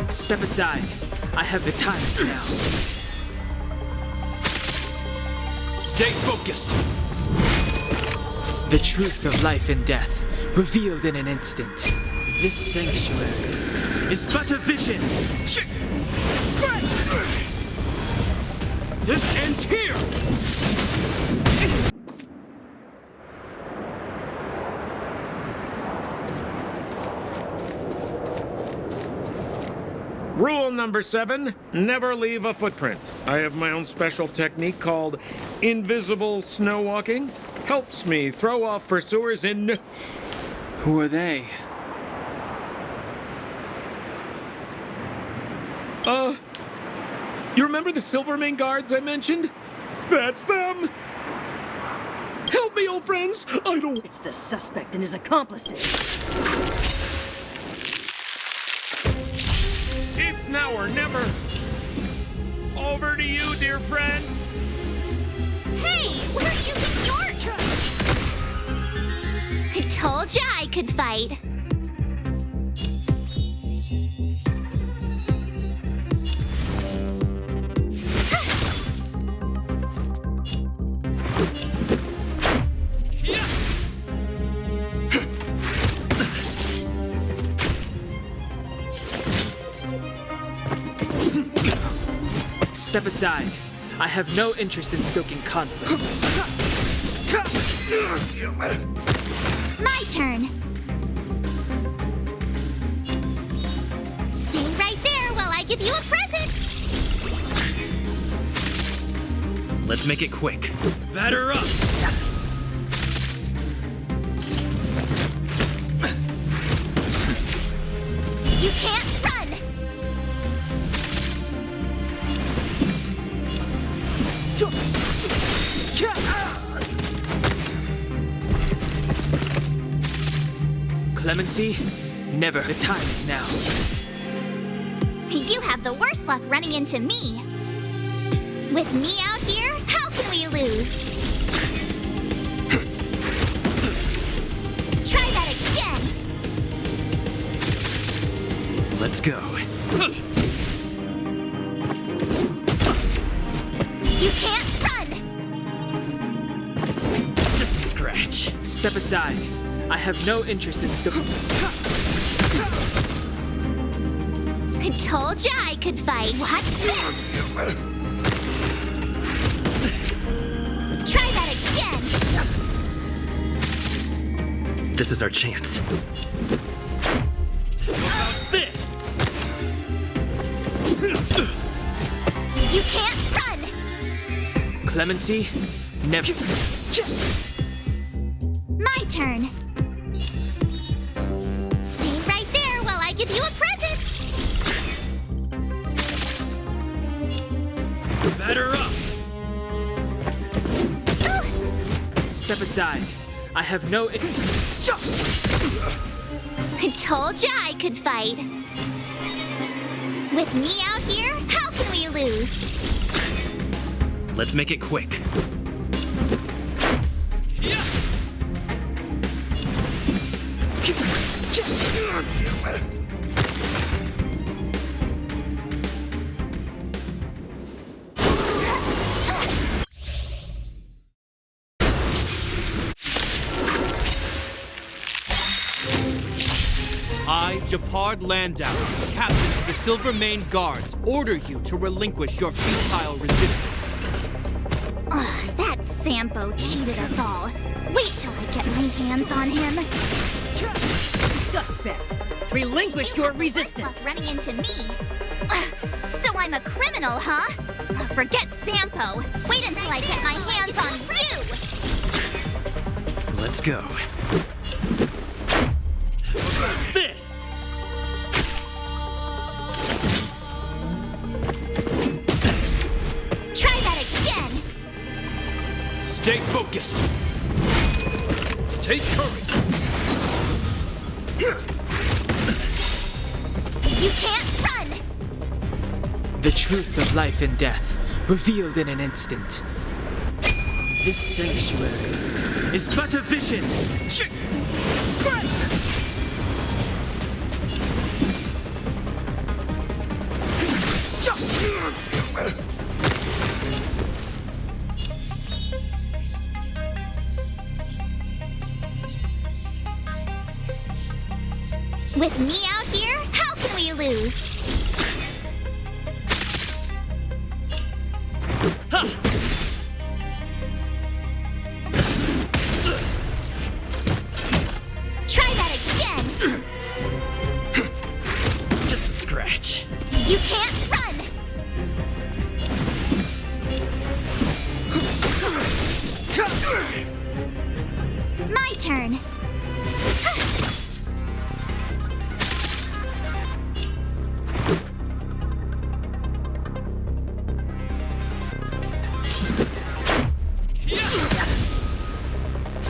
Step aside. I have the time now. Stay focused. The truth of life and death, revealed in an instant. This sanctuary is but a vision. This ends here! Rule number 7, never leave a footprint. I have my own special technique called invisible snow walking. Helps me throw off pursuers in... Who are they? You remember the Silvermane guards I mentioned? That's them! Help me, old friends! I don't... It's the suspect and his accomplices. It's now or never! Over to you, dear friends! Hey, where do you think you're I told ya I could fight. Step aside. I have no interest in stoking conflict. My turn. Stay right there while I give you a present. Let's make it quick. Batter up! You can't run. Clemency? Never. The time is now. You have the worst luck running into me. With me out here, how can we lose? Try that again. Let's go. You can't run. Just a scratch. Step aside. I have no interest in stoking. I told ya I could fight. Watch this. Try that again. This is our chance. How about this? You can't run. Clemency? Never. My turn. Stay right there while I give you a present. Batter up! Step aside. I have no... I told ya I could fight. With me out here, how can we lose? Let's make it quick. I, Japard Landau, captain of the Silvermane Guards, order you to relinquish your futile resistance. That Sampo cheated us all. Wait till I get my hands on him. Suspect, relinquish your resistance. Running into me. So I'm a criminal, huh? Forget Sampo. Wait until I get my hands on you. Let's go. This! Try that again. Stay focused. Take courage. You can't run. The truth of life and death, revealed in an instant. This sanctuary is but a vision. With me out here, how can we lose? Try that again! Just a scratch. You can't run! My turn.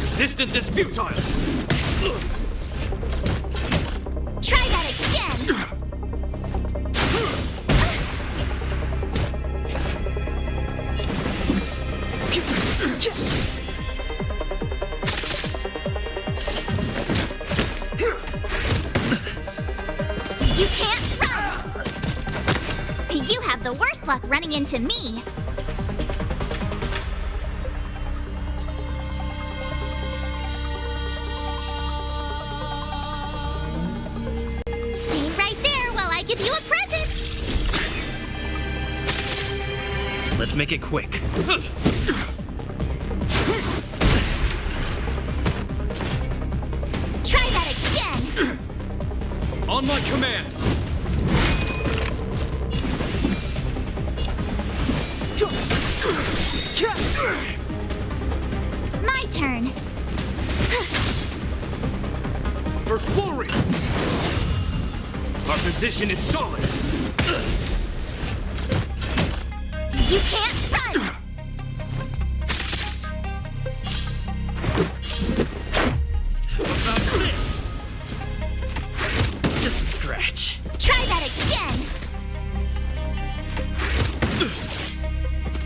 Resistance is futile! Try that again! You can't run! You have the worst luck running into me. Stay right there while I give you a present! Let's make it quick. Try that again! On my command! My turn. For glory! Our position is solid! You can't run! About this! Just a scratch. Try that again!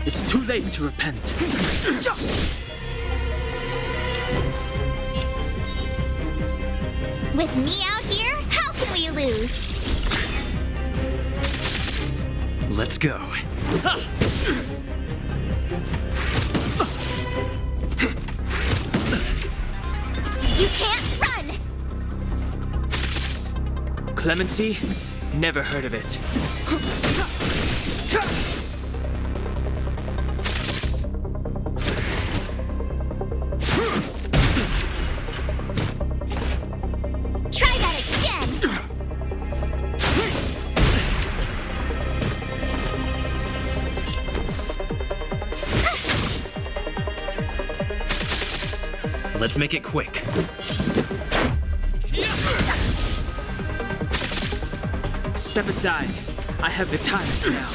It's too late to repent. With me out here, how can we lose? Let's go. You can't run! Clemency? Never heard of it. Try that again! Let's make it quick. Step aside. I have the talent now.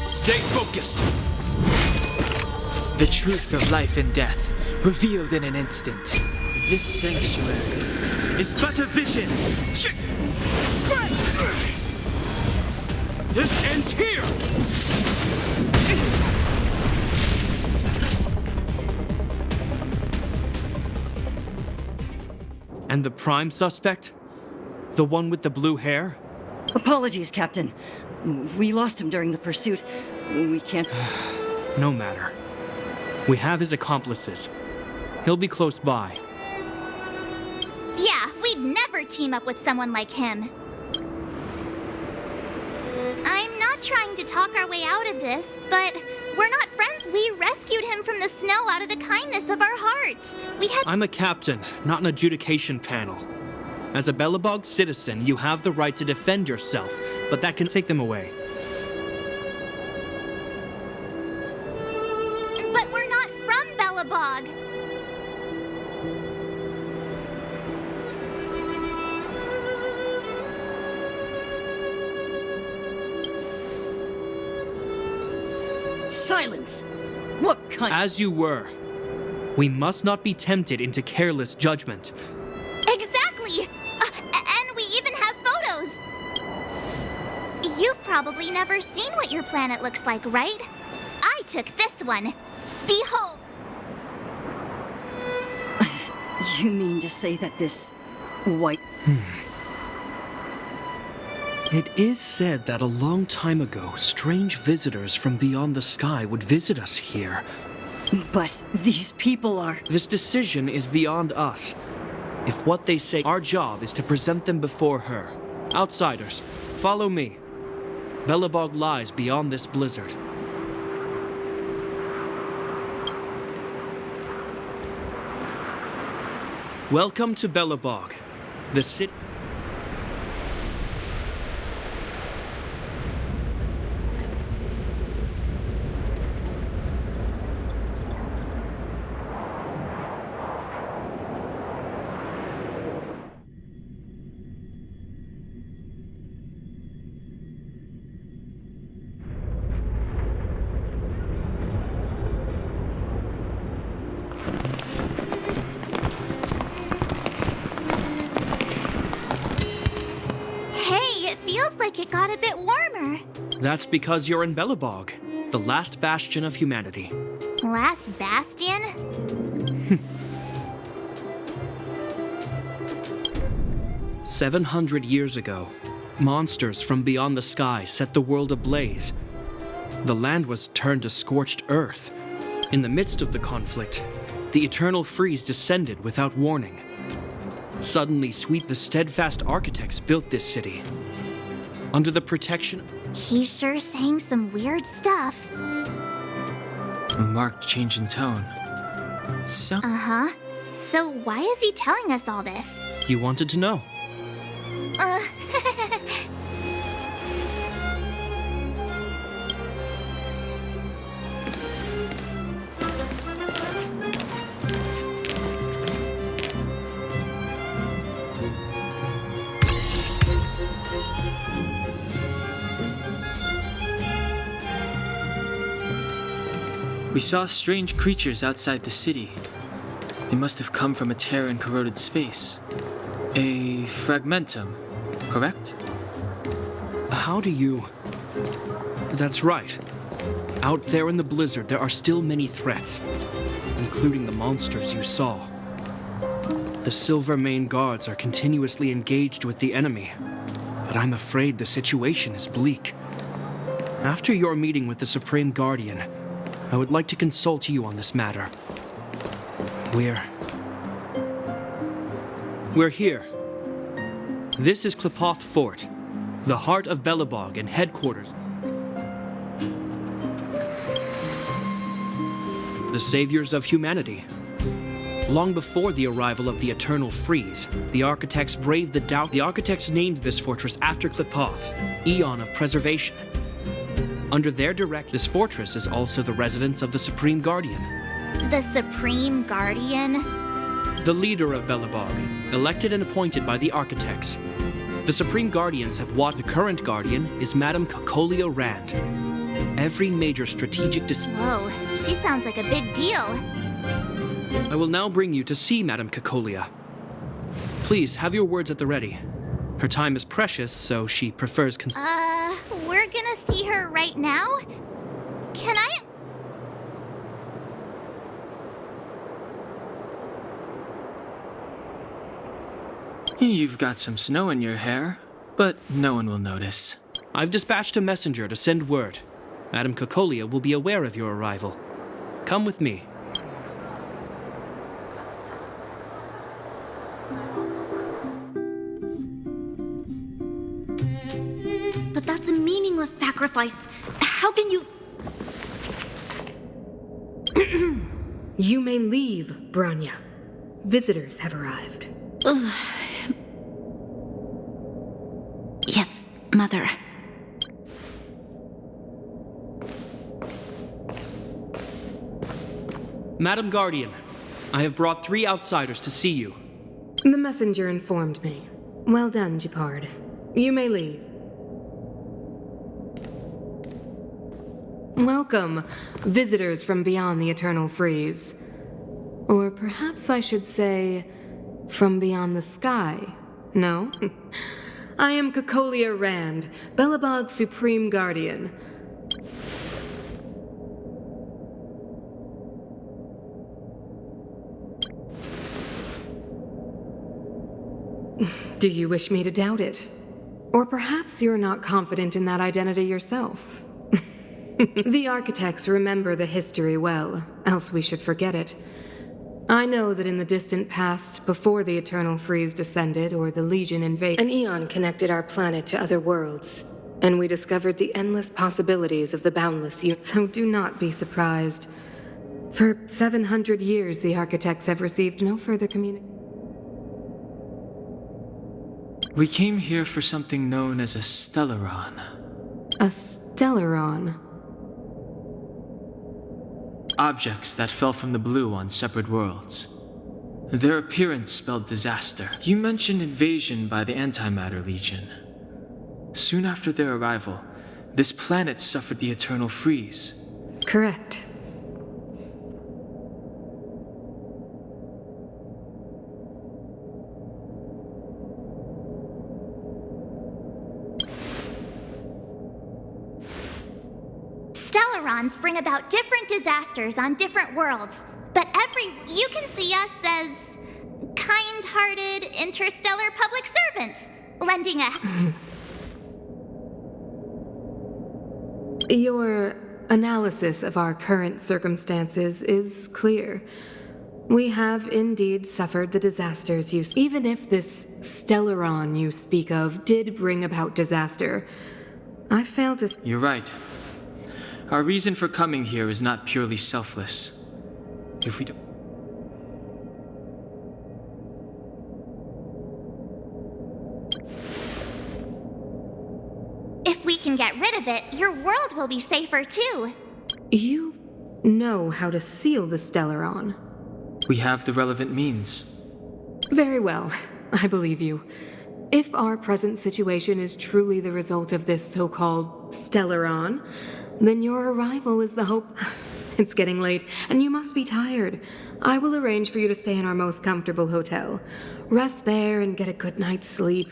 Stay focused! The truth of life and death, revealed in an instant. This sanctuary is but a vision. This ends here! And the prime suspect? The one with the blue hair? Apologies, Captain. We lost him during the pursuit. We can't... No matter. We have his accomplices. He'll be close by. Yeah, we'd never team up with someone like him. I'm not trying to talk our way out of this, but we're not friends. We rescued him from the snow out of the kindness of our hearts. We had... I'm a captain, not an adjudication panel. As a Belobog citizen, you have the right to defend yourself, but that can take them away. But we're not from Belobog. Silence! What kind... As you were. We must not be tempted into careless judgment. Exactly! And we even have photos! You've probably never seen what your planet looks like, right? I took this one. Behold! You mean to say that this... white... It is said that a long time ago, strange visitors from beyond the sky would visit us here. But these people are... This decision is beyond us. If what they say, our job is to present them before her. Outsiders, follow me. Belobog lies beyond this blizzard. Welcome to Belobog, the city... It got a bit warmer. That's because you're in Belobog, the last bastion of humanity. Last bastion? 700 years ago, monsters from beyond the sky set the world ablaze. The land was turned to scorched earth. In the midst of the conflict, the eternal freeze descended without warning. Suddenly, the steadfast architects built this city. Under the protection... He's sure saying some weird stuff. A marked change in tone. So... Uh-huh. So why is he telling us all this? You wanted to know. We saw strange creatures outside the city. They must have come from a tear in corroded space. A fragmentum, correct? How do you... That's right. Out there in the blizzard, there are still many threats, including the monsters you saw. The Silvermane guards are continuously engaged with the enemy, but I'm afraid the situation is bleak. After your meeting with the Supreme Guardian, I would like to consult you on this matter. We're here. This is Klipoth Fort, the heart of Belobog and headquarters. The saviors of humanity. Long before the arrival of the Eternal Freeze, the architects braved the doubt. The architects named this fortress after Klipoth, Eon of Preservation. Under their this fortress is also the residence of the Supreme Guardian. The Supreme Guardian? The leader of Belobog, elected and appointed by the architects. The Supreme Guardians have watched. The current Guardian is Madame Cocolia Rand. Every major strategic Whoa, she sounds like a big deal. I will now bring you to see Madame Cocolia. Please, have your words at the ready. Her time is precious, so she prefers We're gonna see her right now? Can I? You've got some snow in your hair, but no one will notice. I've dispatched a messenger to send word. Madame Cocolia will be aware of your arrival. Come with me. But that's a meaningless sacrifice. How can you... You may leave, Branya. Visitors have arrived. Yes, Mother. Madam Guardian, I have brought 3 outsiders to see you. The messenger informed me. Well done, Gepard. You may leave. Welcome, visitors from beyond the Eternal Freeze. Or perhaps I should say, from beyond the sky. No? I am Cocolia Rand, Belobog's Supreme Guardian. Do you wish me to doubt it? Or perhaps you're not confident in that identity yourself. The architects remember the history well, else we should forget it. I know that in the distant past, before the Eternal Freeze descended or the Legion invaded, an eon connected our planet to other worlds, and we discovered the endless possibilities of the boundless universe. So do not be surprised. For 700 years, the architects have received no further communication. We came here for something known as a Stellaron. A Stellaron? Objects that fell from the blue on separate worlds. Their appearance spelled disaster. You mentioned invasion by the Antimatter Legion. Soon after their arrival, this planet suffered the Eternal Freeze. Correct. Stellarons bring about different disasters on different worlds, but you can see us as kind-hearted interstellar public servants, lending a... Your analysis of our current circumstances is clear. We have indeed suffered the disasters even if this Stellaron you speak of did bring about disaster, I fail to... You're right. Our reason for coming here is not purely selfless. If we don't... If we can get rid of it, your world will be safer too. You know how to seal the Stellaron. We have the relevant means. Very well, I believe you. If our present situation is truly the result of this so-called Stellaron, then your arrival is the hope. It's getting late, and you must be tired. I will arrange for you to stay in our most comfortable hotel. Rest there and get a good night's sleep.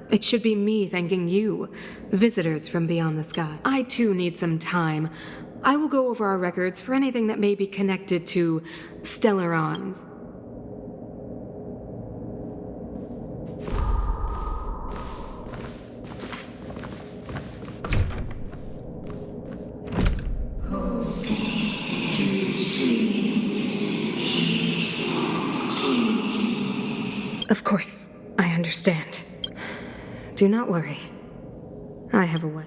It should be me thanking you, visitors from beyond the sky. I too need some time. I will go over our records for anything that may be connected to Stellarons. Of course, I understand. Do not worry. I have a way.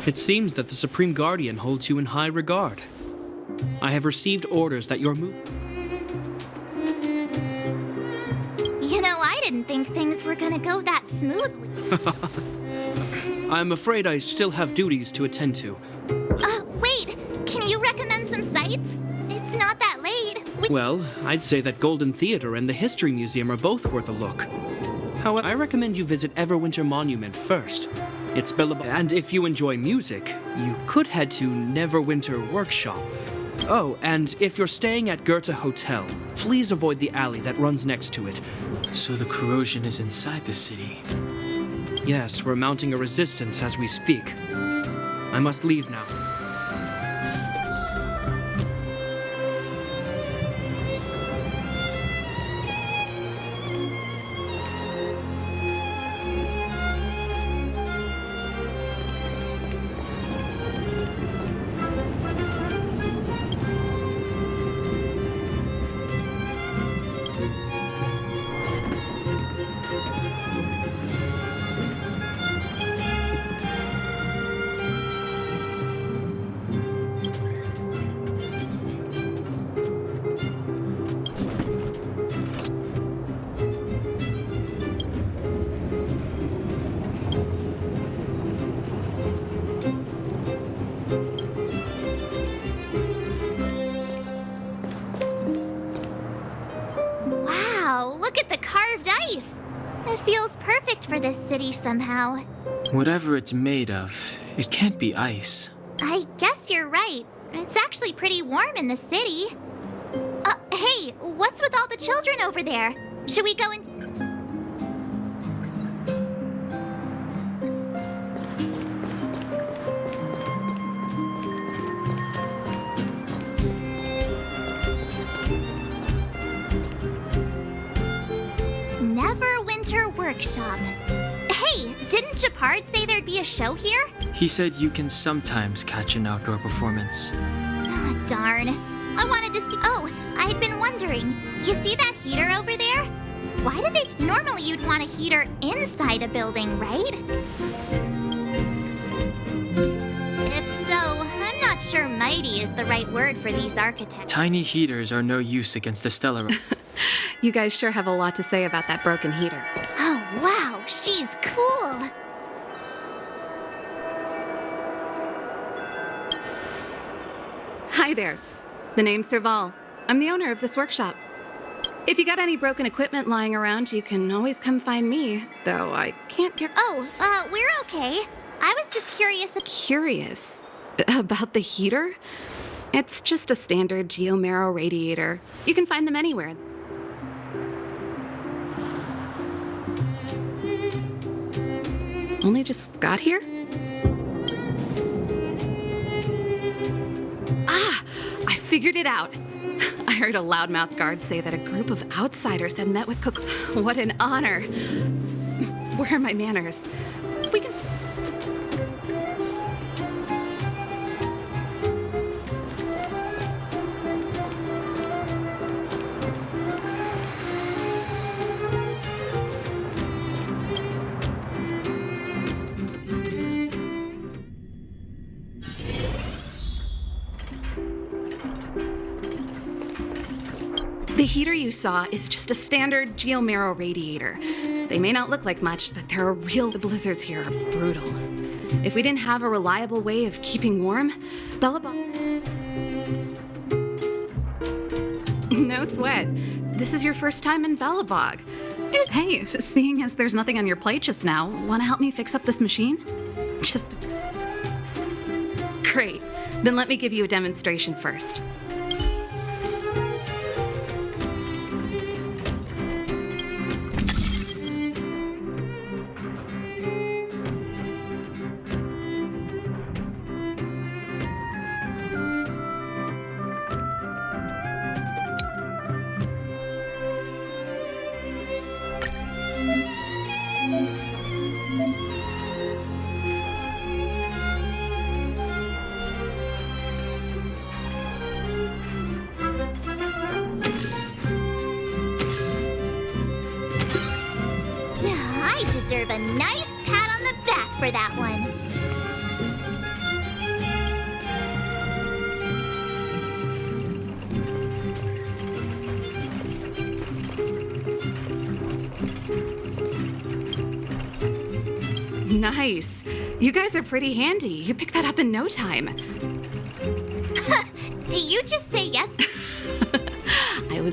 It seems that the Supreme Guardian holds you in high regard. I have received orders that your move... You know, I didn't think things were gonna go that smoothly. I'm afraid I still have duties to attend to. Wait! Can you recommend some sites? It's not that late. Well, I'd say that Golden Theater and the History Museum are both worth a look. However, I recommend you visit Everwinter Monument first. It's billable, and if you enjoy music, you could head to Neverwinter Workshop. Oh, and if you're staying at Goethe Hotel, please avoid the alley that runs next to it. So the corrosion is inside the city. Yes, we're mounting a resistance as we speak. I must leave now. Wow, look at the carved ice! It feels perfect for this city somehow. Whatever it's made of, it can't be ice. I guess you're right. It's actually pretty warm in the city. Hey, what's with all the children over there? Should we go and... Neverwinter Workshop. Hey, didn't Japard say there'd be a show here? He said you can sometimes catch an outdoor performance. Ah, darn. I wanted to see... Oh, I had been wondering. You see that heater over there? Why do they... Normally you'd want a heater inside a building, right? If so, I'm not sure mighty is the right word for these architects. Tiny heaters are no use against a stellar... You guys sure have a lot to say about that broken heater. Oh, wow, she's cool. Hi there. The name's Serval. I'm the owner of this workshop. If you got any broken equipment lying around, you can always come find me, though I can't get... Oh, we're okay. I was just curious... Curious? About the heater? It's just a standard geomarrow radiator. You can find them anywhere. Only just got here? Ah! I figured it out. I heard a loudmouth guard say that a group of outsiders had met with Cook. What an honor. Where are my manners? We can... The heater you saw is just a standard geomarrow radiator. They may not look like much, but they're the blizzards here are brutal. If we didn't have a reliable way of keeping warm, Bellabog... No sweat. This is your first time in Bellabog. Hey, seeing as there's nothing on your plate just now, want to help me fix up this machine? Just... Great. Then let me give you a demonstration first. Deserve a nice pat on the back for that one. Nice. You guys are pretty handy. You picked that up in no time. Do you just say yes?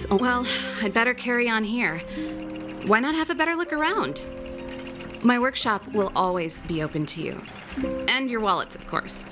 Well, I'd better carry on here. Why not have a better look around? My workshop will always be open to you. And your wallets, of course.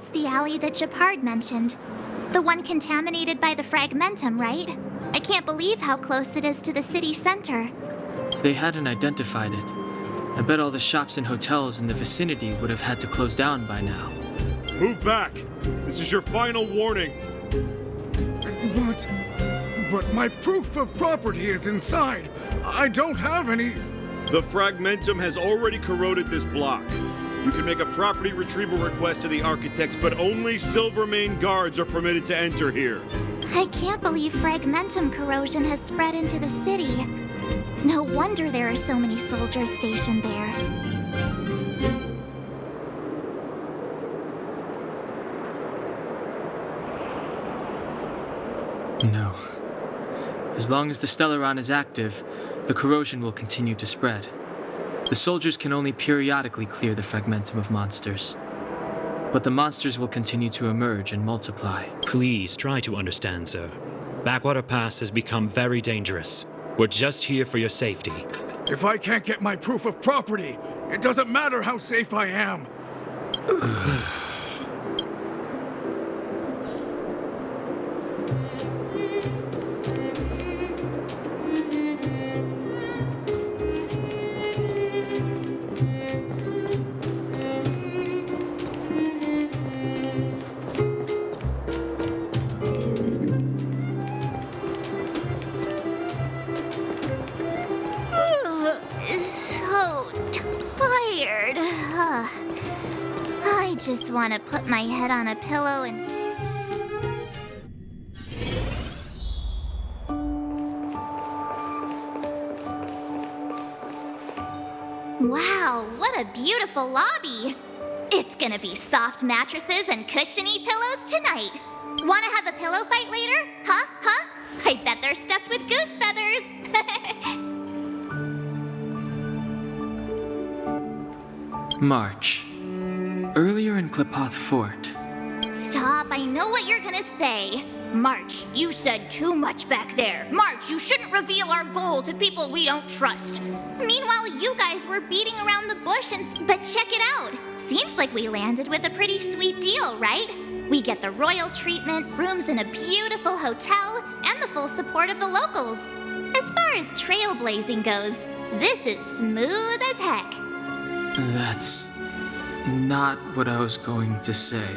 That's the alley that Shepard mentioned. The one contaminated by the fragmentum, right? I can't believe how close it is to the city center. If they hadn't identified it, I bet all the shops and hotels in the vicinity would have had to close down by now. Move back! This is your final warning! But my proof of property is inside. I don't have any... The fragmentum has already corroded this block. You can make a property retrieval request to the architects, but only Silvermane guards are permitted to enter here. I can't believe fragmentum corrosion has spread into the city. No wonder there are so many soldiers stationed there. No. As long as the Stellaron is active, the corrosion will continue to spread. The soldiers can only periodically clear the fragmentum of monsters. But the monsters will continue to emerge and multiply. Please try to understand, sir. Backwater Pass has become very dangerous. We're just here for your safety. If I can't get my proof of property, it doesn't matter how safe I am. So tired. I just want to put my head on a pillow and... Wow, what a beautiful lobby! It's gonna be soft mattresses and cushiony pillows tonight. Wanna have a pillow fight later? Huh? Huh? I bet they're stuffed with goose feathers. March. Earlier in Klipoth Fort. Stop, I know what you're gonna say. March, you said too much back there. March, you shouldn't reveal our goal to people we don't trust. Meanwhile, you guys were beating around the bush but check it out. Seems like we landed with a pretty sweet deal, right? We get the royal treatment, rooms in a beautiful hotel, and the full support of the locals. As far as trailblazing goes, this is smooth as heck. That's not what I was going to say.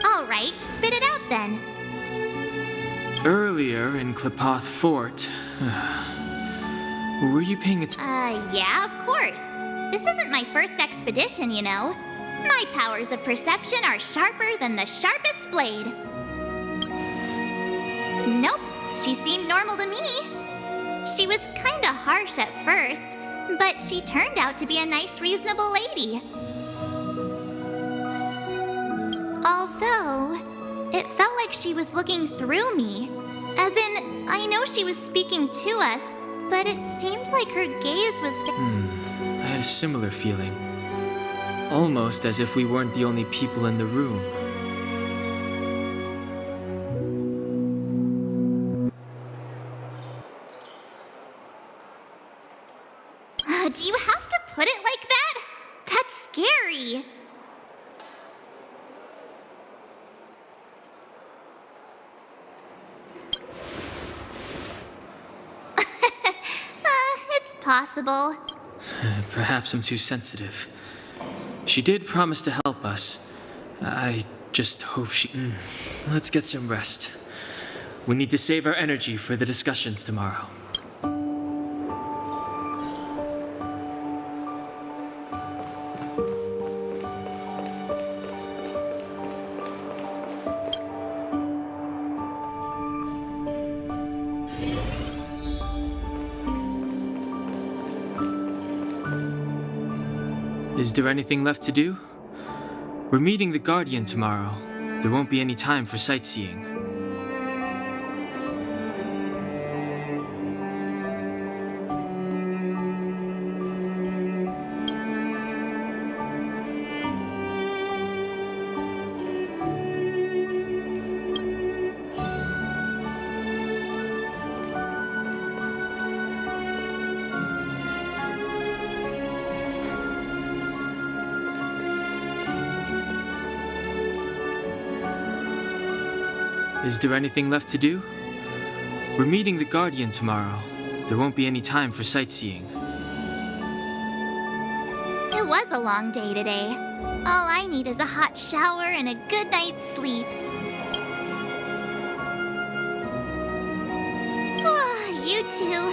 All right, spit it out then. Earlier in Klipoth Fort, were you paying attention? Yeah, of course. This isn't my first expedition, you know. My powers of perception are sharper than the sharpest blade. Nope, she seemed normal to me. She was kinda harsh at first, but she turned out to be a nice, reasonable lady. Although, it felt like she was looking through me. As in, I know she was speaking to us, but it seemed like her gaze was... I had a similar feeling. Almost as if we weren't the only people in the room. Do you have to put it like that? That's scary. It's possible. Perhaps I'm too sensitive. She did promise to help us. I just hope she... Let's get some rest. We need to save our energy for the discussions tomorrow. Is there anything left to do? We're meeting the Guardian tomorrow. There won't be any time for sightseeing. Is there anything left to do? We're meeting the Guardian tomorrow. There won't be any time for sightseeing. It was a long day today. All I need is a hot shower and a good night's sleep. Oh, you two.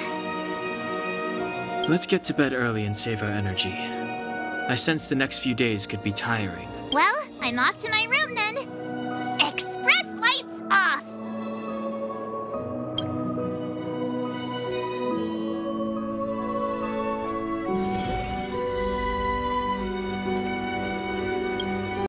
Let's get to bed early and save our energy. I sense the next few days could be tiring. Well, I'm off to my room then. Exciting!